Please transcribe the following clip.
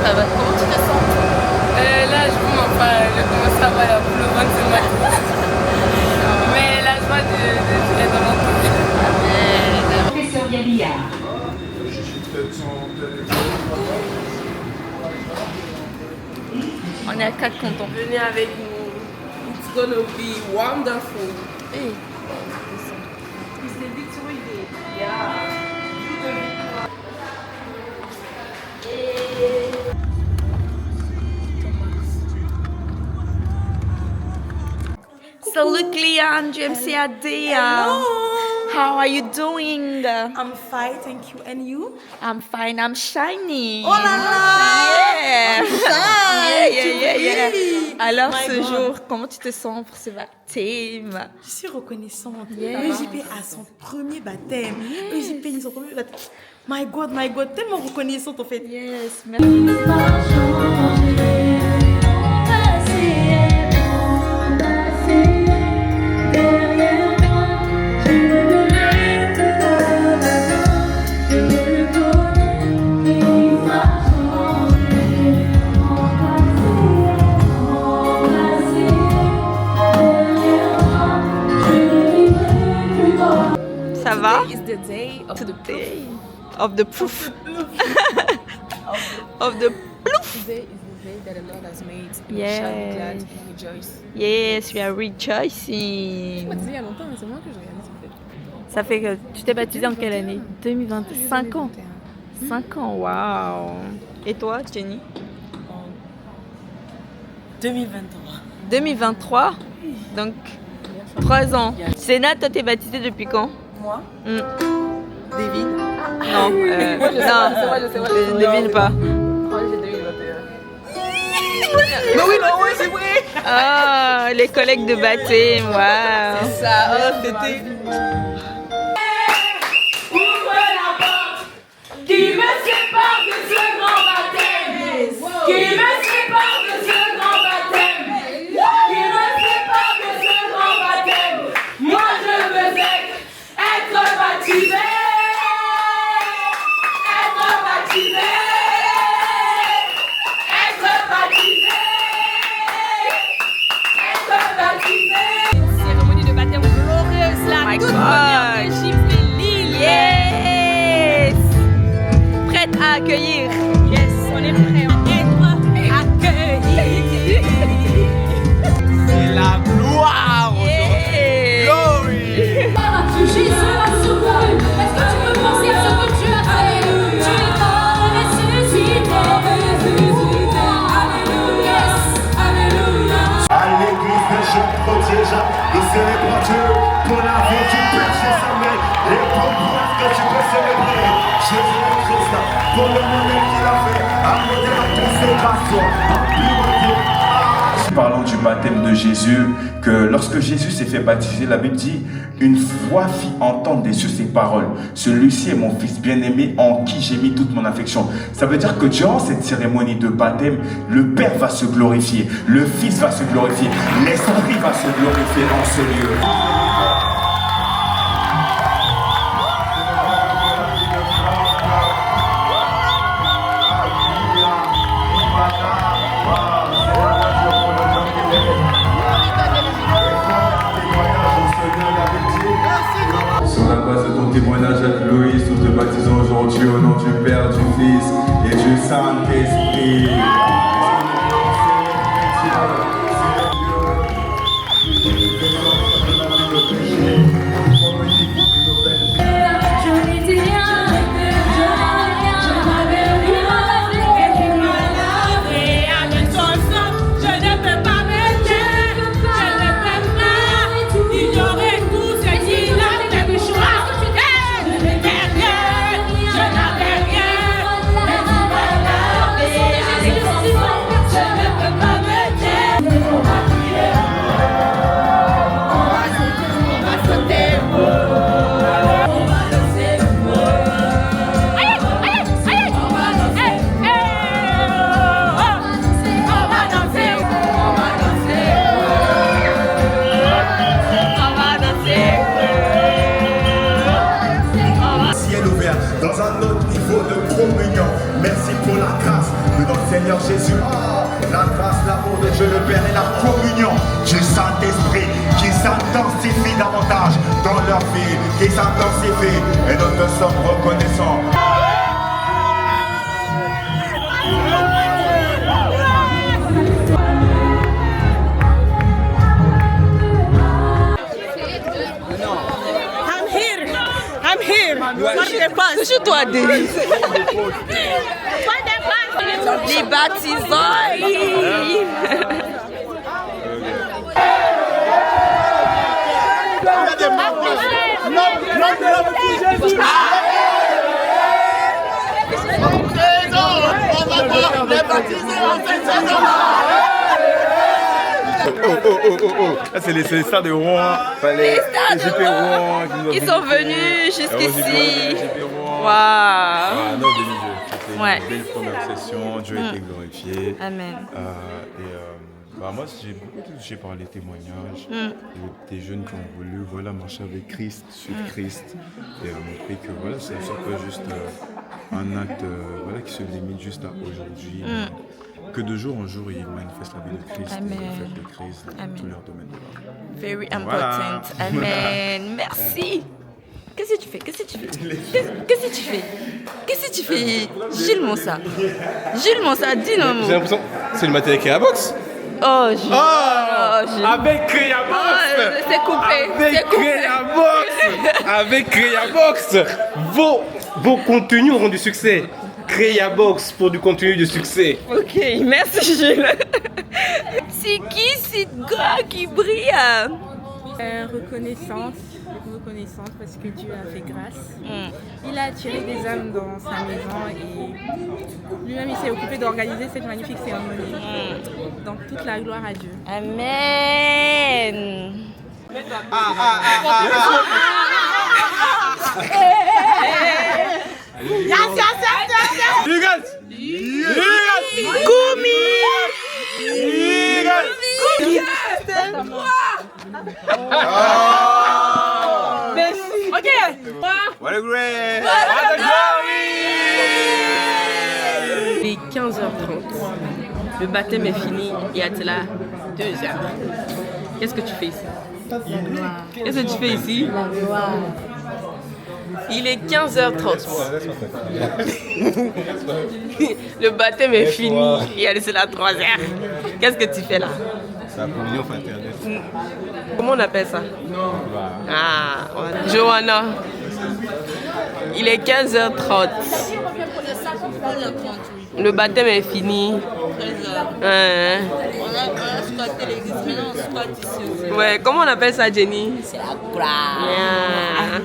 ça va. Comment tu te sens? Là, je vous mens pas, je commence à avoir la boule au ventre ce matin. Mais la joie de être dans mon cœur. Professeur Yabillard. Je suis peut-être son téléphone. On est à 4 cantons. Venez avec nous. It's gonna be wonderful. Hey. C'est victorieux. Yeah. Salut Cléane du MCAD. How are you doing? I'm fine, thank you. And you? I'm fine, I'm shiny. Oh là là! Yeah. Yeah. Alors My ce God. jour, comment tu te sens pour ce baptême? Je suis reconnaissante. Yeah. EJP a son premier baptême. EJP a son premier baptême. My God, tellement reconnaissante en fait. Yes, merci. Ça va? It's the day of the Today of the proof. Of the proof. Today is the day that the Lord has made. And we Yes. shall be glad and rejoice. Yes, we are rejoicing. Il y a longtemps, mais c'est moi que je réalise en fait. Ça fait que tu t'es baptisé en quelle année? 2025 ans. 5 ans, waouh. Et toi, Jenny? 2023. 2023? Donc, 3 ans. Sénat, toi, t'es baptisé depuis quand? Moi? David? Non, je sais, moi, je sais. devine pas. Oh, j'ai 2021. Mais oui, c'est vrai! Ah, les collègues de baptême, waouh. Ça, c'était. Qui me sépare de ce grand baptême? Qui me sépare de ce grand baptême? Qui me sépare de ce grand baptême? Moi je veux être baptisé. Être baptisé. Être baptisé. Être baptisé. Cérémonie de baptême glorieuse, la My toute God. première d'Égypte de l'île. Yes! Prête à accueillir. Yes, on est prêt à être accueillis. C'est la gloire Yeah. aujourd'hui. Jésus a secouru. Est-ce que tu peux penser à ce que Dieu a fait? Tu es mort et ressuscité. Alléluia. Alléluia. À l'église des jeunes protèges, nous célébrons Dieu pour la vie du Père Samuel et pour que tu peux célébrer Jésus le Christ pour le moment qu'il a fait, amener la consécration en pureté. Parlons du baptême de Jésus, que lorsque Jésus s'est fait baptiser, la Bible dit, une voix fit entendre des cieux ces paroles. Celui-ci est mon fils bien-aimé en qui j'ai mis toute mon affection. Ça veut dire que durant cette cérémonie de baptême, le Père va se glorifier, le Fils va se glorifier, l'Esprit va se glorifier en ce lieu. Sur la base de ton témoignage avec Loïs, nous te baptisons aujourd'hui au nom du Père, du Fils et du Saint-Esprit. Je n'étais rien. Je n'avais rien. Et avec ton sang, je ne peux pas me taire. Je ne peux pas ignorer tout ce qu'il a fait pour moi. Je n'étais rien. Je n'avais rien. Mais tu m'as lavé avec ton de Dieu le Père et la communion du Saint-Esprit qui s'intensifie davantage dans leur vie, qui s'intensifie et nous te sommes reconnaissants. I'm here. Touche-toi, Denise. Les baptisants. Là, c'est les stars de Rouen. Enfin, les GP Rouen. Ils sont venus jusqu'ici. Waouh. Ah non, demi-jeu. C'était Ouais. une belle première session. Dieu a été glorifié. Amen. Moi, j'ai beaucoup été touché par les témoignages des jeunes qui ont voulu marcher avec Christ, suivre Christ et montrer que ça ne soit pas juste un acte qui se limite juste à aujourd'hui. Que de jour en jour, ils manifestent la vie de Christ, Amen. et le fait de Christ dans tous leurs domaines de la vie. Very important. Voilà. Amen. Merci. Qu'est-ce que tu fais? Qu'est-ce que tu fais? Qu'est-ce que tu fais? Qu'est-ce que tu fais? Gilles Monsa, dis non. J'ai l'impression que c'est le matériel qui est à box. Oh, Gilles. Oh, Gilles. Avec Créabox. C'est coupé. Avec Créabox. Avec Créabox. Vos contenus auront du succès. Créabox pour du contenu de succès. Ok, merci Gilles. C'est qui cette gars qui brille? Reconnaissance parce que Dieu a fait grâce. Il a attiré des âmes dans sa maison et lui-même il s'est occupé d'organiser cette magnifique cérémonie. Donc toute la gloire à Dieu. Amen. Ok. What a great! Il est 15h30. Le baptême est fini. Il y a là 2 heures. Qu'est-ce que tu fais ici? Qu'est-ce que tu fais ici? Il est 15h30. Le baptême est fini. Il y a là 3 heures. Qu'est-ce que tu fais là? C'est la communion fraternelle. Comment on appelle ça? Ah, Johanna. Il est 15h30. Le baptême est fini. On a squatté l'église, maintenant on squatte ici. Ouais, comment on appelle ça, Jenny? C'est la gloire. Yeah.